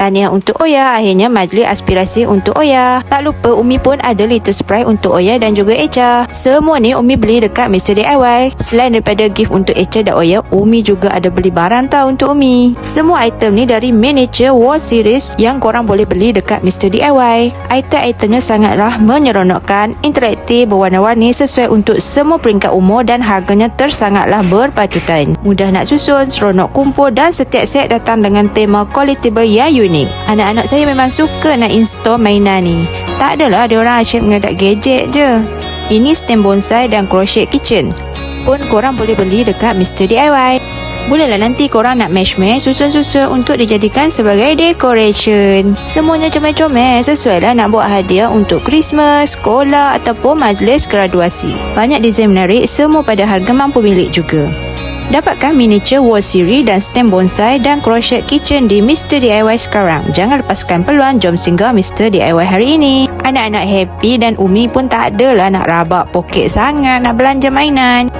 tahniah untuk Oya. Akhirnya majlis aspirasi untuk Oya. Tak lupa Umi pun ada little surprise untuk Oya dan juga Echa. Semua ni Umi beli dekat Mr. DIY. Selain daripada gift untuk Echa dan Oya, Umi juga ada beli barang tau untuk Umi. Semua item ni dari miniature wall series yang korang boleh beli dekat Mr. DIY. Item-itemnya sangatlah menyeronokkan, interaktif, berwarna-warni, sesuai untuk semua peringkat umur dan harganya tersangatlah berpatutan. Mudah nak susun, seronok kumpul dan setiap set datang dengan tema collectible yang unik. Anak-anak saya memang suka nak install mainan ni. Tak adalah dia orang asyik mengadap gadget je. Ini stand bonsai dan crochet kitchen pun korang boleh beli dekat Mr. DIY. Bolehlah nanti korang nak match-match susun-susun untuk dijadikan sebagai decoration. Semuanya comel-comel, sesuai lah nak buat hadiah untuk Christmas, sekolah ataupun majlis graduasi. Banyak desain menarik, semua pada harga mampu milik juga. Dapatkan miniature wall series dan stand bonsai dan crochet kitchen di Mr. DIY sekarang. Jangan lepaskan peluang, jom singgah Mr. DIY hari ini. Anak-anak happy dan Umi pun tak adalah nak rabak poket sangat nak belanja mainan.